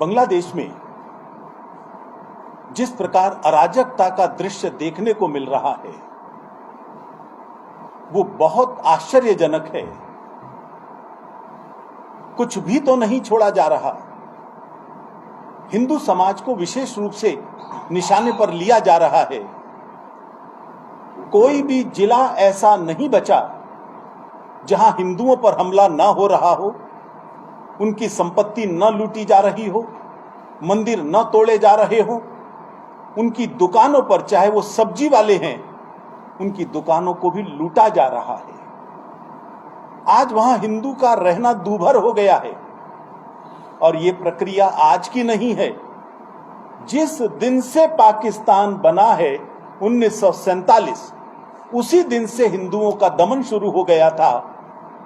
बांग्लादेश में जिस प्रकार अराजकता का दृश्य देखने को मिल रहा है वो बहुत आश्चर्यजनक है। कुछ भी तो नहीं छोड़ा जा रहा। हिंदू समाज को विशेष रूप से निशाने पर लिया जा रहा है। कोई भी जिला ऐसा नहीं बचा जहां हिंदुओं पर हमला न हो रहा हो, उनकी संपत्ति न लूटी जा रही हो, मंदिर न तोड़े जा रहे हो, उनकी दुकानों पर, चाहे वो सब्जी वाले हैं, उनकी दुकानों को भी लूटा जा रहा है। आज वहां हिंदू का रहना दूभर हो गया है। और ये प्रक्रिया आज की नहीं है। जिस दिन से पाकिस्तान बना है 1947, उसी दिन से हिंदुओं का दमन शुरू हो गया था,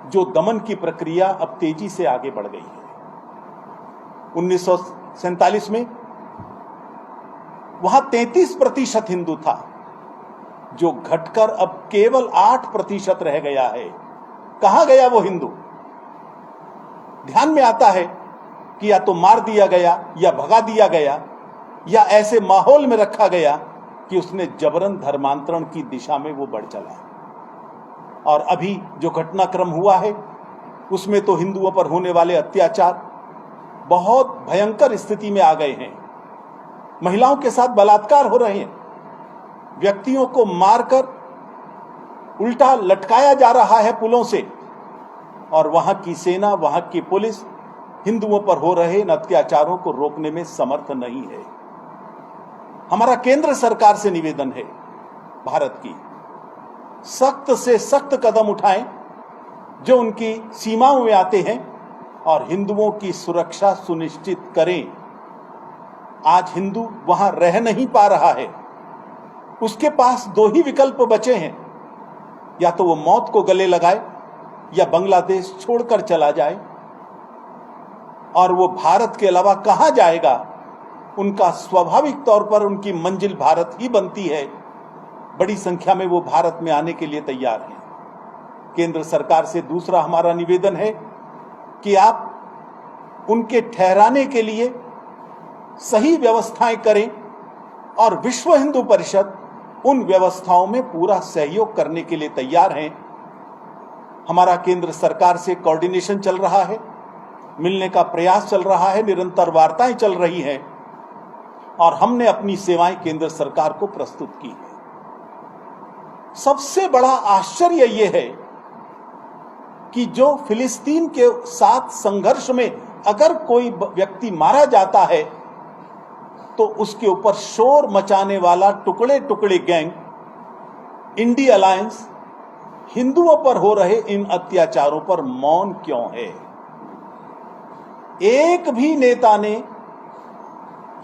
जो दमन की प्रक्रिया अब तेजी से आगे बढ़ गई है। 1947 में वहां 33% हिंदू था, जो घटकर अब केवल 8% रह गया है। कहां गया वो हिंदू? ध्यान में आता है कि या तो मार दिया गया, या भगा दिया गया, या ऐसे माहौल में रखा गया कि उसने जबरन धर्मांतरण की दिशा में वो बढ़ चला। और अभी जो घटनाक्रम हुआ है उसमें तो हिंदुओं पर होने वाले अत्याचार बहुत भयंकर स्थिति में आ गए हैं। महिलाओं के साथ बलात्कार हो रहे हैं, व्यक्तियों को मारकर उल्टा लटकाया जा रहा है पुलों से, और वहां की सेना, वहां की पुलिस हिंदुओं पर हो रहे इन अत्याचारों को रोकने में समर्थ नहीं है। हमारा केंद्र सरकार से निवेदन है, भारत की, सख्त से सख्त कदम उठाएं जो उनकी सीमाओं में आते हैं और हिंदुओं की सुरक्षा सुनिश्चित करें। आज हिंदू वहां रह नहीं पा रहा है। उसके पास दो ही विकल्प बचे हैं, या तो वो मौत को गले लगाए या बांग्लादेश छोड़कर चला जाए। और वो भारत के अलावा कहां जाएगा? उनका स्वाभाविक तौर पर उनकी मंजिल भारत ही बनती है। बड़ी संख्या में वो भारत में आने के लिए तैयार हैं। केंद्र सरकार से दूसरा हमारा निवेदन है कि आप उनके ठहराने के लिए सही व्यवस्थाएं करें, और विश्व हिंदू परिषद उन व्यवस्थाओं में पूरा सहयोग करने के लिए तैयार हैं। हमारा केंद्र सरकार से कोऑर्डिनेशन चल रहा है, मिलने का प्रयास चल रहा है, निरंतर वार्ताएं चल रही हैं, और हमने अपनी सेवाएं केंद्र सरकार को प्रस्तुत की है। सबसे बड़ा आश्चर्य यह है कि जो फिलिस्तीन के साथ संघर्ष में अगर कोई व्यक्ति मारा जाता है तो उसके ऊपर शोर मचाने वाला टुकड़े टुकड़े गैंग इंडी अलायंस हिंदुओं पर हो रहे इन अत्याचारों पर मौन क्यों है? एक भी नेता ने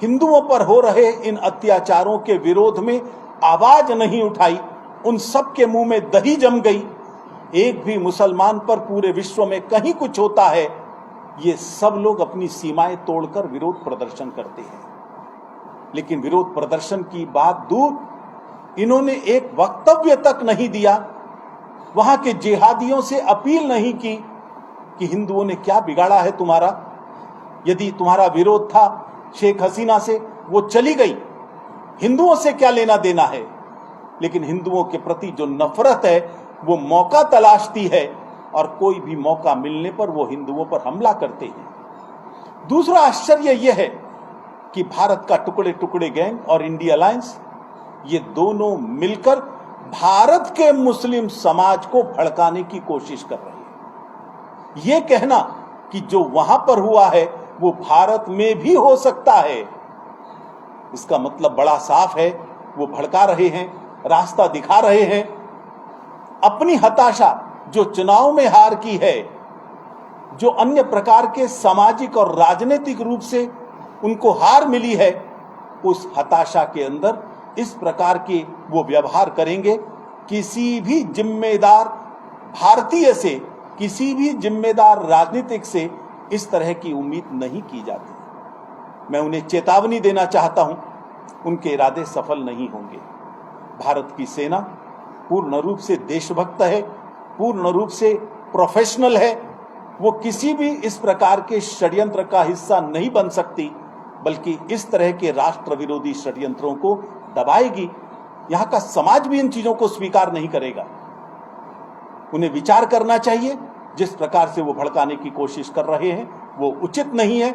हिंदुओं पर हो रहे इन अत्याचारों के विरोध में आवाज नहीं उठाई। उन सब के मुंह में दही जम गई। एक भी मुसलमान पर पूरे विश्व में कहीं कुछ होता है, ये सब लोग अपनी सीमाएं तोड़कर विरोध प्रदर्शन करते हैं। लेकिन विरोध प्रदर्शन की बात दूर, इन्होंने एक वक्तव्य तक नहीं दिया, वहां के जिहादियों से अपील नहीं की कि हिंदुओं ने क्या बिगाड़ा है तुम्हारा। यदि तुम्हारा विरोध था शेख हसीना से, वो चली गई, हिंदुओं से क्या लेना देना है। लेकिन हिंदुओं के प्रति जो नफरत है वो मौका तलाशती है, और कोई भी मौका मिलने पर वो हिंदुओं पर हमला करते हैं। दूसरा आश्चर्य यह है कि भारत का टुकड़े टुकड़े गैंग और इंडी अलायंस, ये दोनों मिलकर भारत के मुस्लिम समाज को भड़काने की कोशिश कर रहे हैं। ये कहना कि जो वहां पर हुआ है वो भारत में भी हो सकता है, इसका मतलब बड़ा साफ है, वो भड़का रहे हैं, रास्ता दिखा रहे हैं। अपनी हताशा जो चुनाव में हार की है, जो अन्य प्रकार के सामाजिक और राजनीतिक रूप से उनको हार मिली है, उस हताशा के अंदर इस प्रकार के वो व्यवहार करेंगे। किसी भी जिम्मेदार भारतीय से, किसी भी जिम्मेदार राजनीतिक से इस तरह की उम्मीद नहीं की जाती। मैं उन्हें चेतावनी देना चाहता हूं, उनके इरादे सफल नहीं होंगे। भारत की सेना पूर्ण रूप से देशभक्त है, पूर्ण रूप से प्रोफेशनल है, वो किसी भी इस प्रकार के षड्यंत्र का हिस्सा नहीं बन सकती, बल्कि इस तरह के राष्ट्र विरोधी षड्यंत्रों को दबाएगी। यहाँ का समाज भी इन चीजों को स्वीकार नहीं करेगा। उन्हें विचार करना चाहिए। जिस प्रकार से वो भड़काने की कोशिश कर रहे हैं वो उचित नहीं है।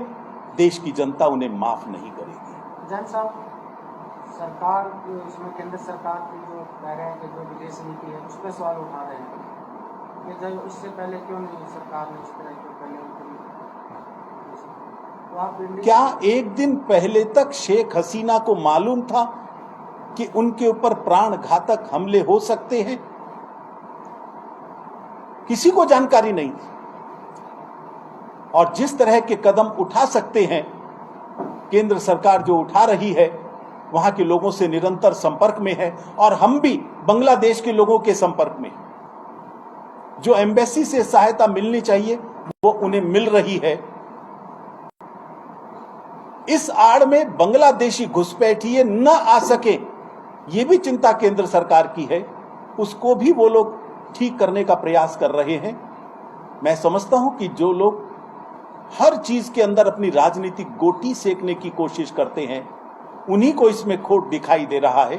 देश की जनता उन्हें माफ नहीं करेगी। जैन साहब, सरकार इसमें केंद्र सरकार की जो कह रहे हैं कि जो विदेश नीति है उस पर सवाल उठा रहे हैं कि जब इससे पहले क्यों नहीं सरकार ने इस तरह के पहले तो आप क्या एक दिन पहले तक शेख हसीना को मालूम था कि उनके ऊपर प्राण घातक हमले हो सकते हैं? किसी को जानकारी नहीं थी। और जिस तरह के कदम उठा सकते हैं केंद्र सरकार जो उठा रही है, वहां के लोगों से निरंतर संपर्क में है और हम भी बांग्लादेश के लोगों के संपर्क में। जो एम्बेसी से सहायता मिलनी चाहिए वो उन्हें मिल रही है। इस आड़ में बांग्लादेशी घुसपैठिए न आ सके, ये भी चिंता केंद्र सरकार की है। उसको भी वो लोग ठीक करने का प्रयास कर रहे हैं। मैं समझता हूं कि जो लोग हर चीज के अंदर अपनी राजनीतिक गोटी सेकने की कोशिश करते हैं, उन्हीं को इसमें खोट दिखाई दे रहा है।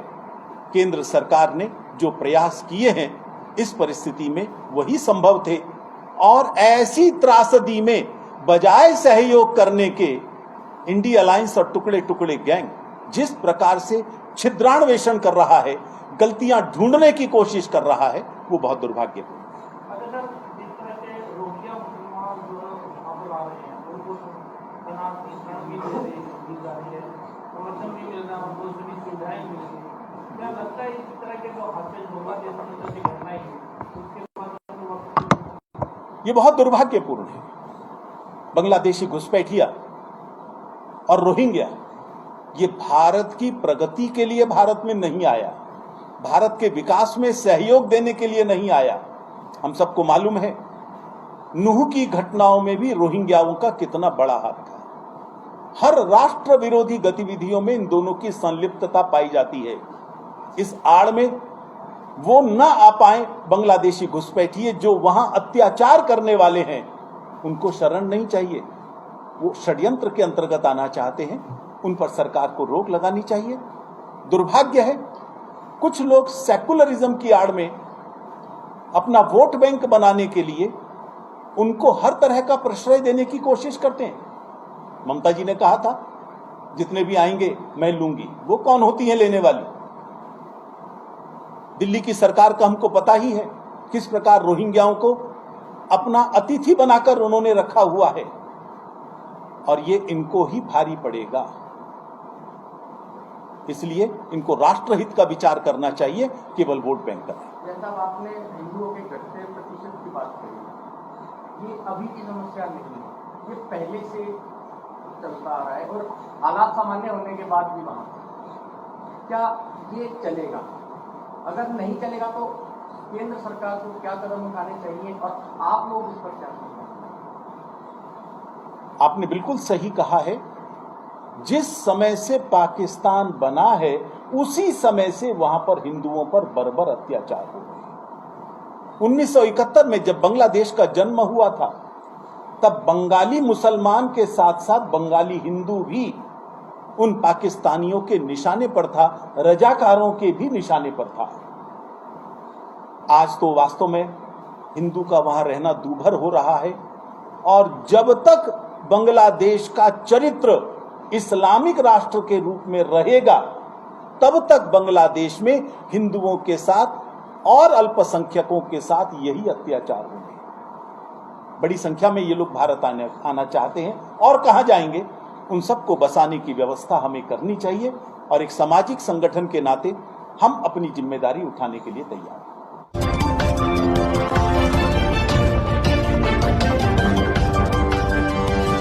केंद्र सरकार ने जो प्रयास किए हैं इस परिस्थिति में वही संभव थे। और ऐसी त्रासदी में बजाय सहयोग करने के इंडिया अलायंस और टुकड़े टुकड़े गैंग जिस प्रकार से छिद्रान्वेषण कर रहा है, गलतियां ढूंढने की कोशिश कर रहा है, वो बहुत दुर्भाग्यपूर्ण है। ये बहुत दुर्भाग्यपूर्ण है। बांग्लादेशी घुसपैठिया और रोहिंग्या ये भारत की प्रगति के लिए भारत में नहीं आया, भारत के विकास में सहयोग देने के लिए नहीं आया। हम सबको मालूम है नूह की घटनाओं में भी रोहिंग्याओं का कितना बड़ा हाथ था। हर राष्ट्र विरोधी गतिविधियों में इन दोनों की संलिप्तता पाई जाती है। इस आड़ में वो न आ पाए बांग्लादेशी घुसपैठिए जो वहां अत्याचार करने वाले हैं, उनको शरण नहीं चाहिए। वो षड्यंत्र के अंतर्गत आना चाहते हैं, उन पर सरकार को रोक लगानी चाहिए। दुर्भाग्य है कुछ लोग सेकुलरिज्म की आड़ में अपना वोट बैंक बनाने के लिए उनको हर तरह का प्रश्रय देने की कोशिश करते हैं। ममता जी ने कहा था जितने भी आएंगे मैं लूंगी। वो कौन होती हैं लेने वाली? दिल्ली की सरकार का हमको पता ही है किस प्रकार रोहिंग्याओं को अपना अतिथि बनाकर उन्होंने रखा हुआ है, और ये इनको ही भारी पड़ेगा। इसलिए इनको राष्ट्रहित का विचार करना चाहिए, केवल वोट बैंक का। जैसा आपने हिंदुओं के घटते प्रतिशत की बात करी, ये अभी की समस्या नहीं है, ये पहले से चलता आ रहा है और हालात सामान्य होने के बाद भी वहां क्या ये चलेगा? अगर नहीं चलेगा तो केंद्र सरकार को क्या कदम उठाने चाहिए और आप लोग इस पर क्या सोचते हैं? आपने बिल्कुल सही कहा है। जिस समय से पाकिस्तान बना है उसी समय से वहां पर हिंदुओं पर बर्बर अत्याचार हो रहे। 1971 में जब बांग्लादेश का जन्म हुआ था तब बंगाली मुसलमान के साथ साथ बंगाली हिंदू भी उन पाकिस्तानियों के निशाने पर था, रजाकारों के भी निशाने पर था। आज तो वास्तव में हिंदू का वहां रहना दूभर हो रहा है। और जब तक बांग्लादेश का चरित्र इस्लामिक राष्ट्र के रूप में रहेगा तब तक बांग्लादेश में हिंदुओं के साथ और अल्पसंख्यकों के साथ यही अत्याचार होंगे। बड़ी संख्या में ये लोग भारत आना चाहते हैं और कहां जाएंगे? उन सबको बसाने की व्यवस्था हमें करनी चाहिए और एक सामाजिक संगठन के नाते हम अपनी जिम्मेदारी उठाने के लिए तैयार हैं।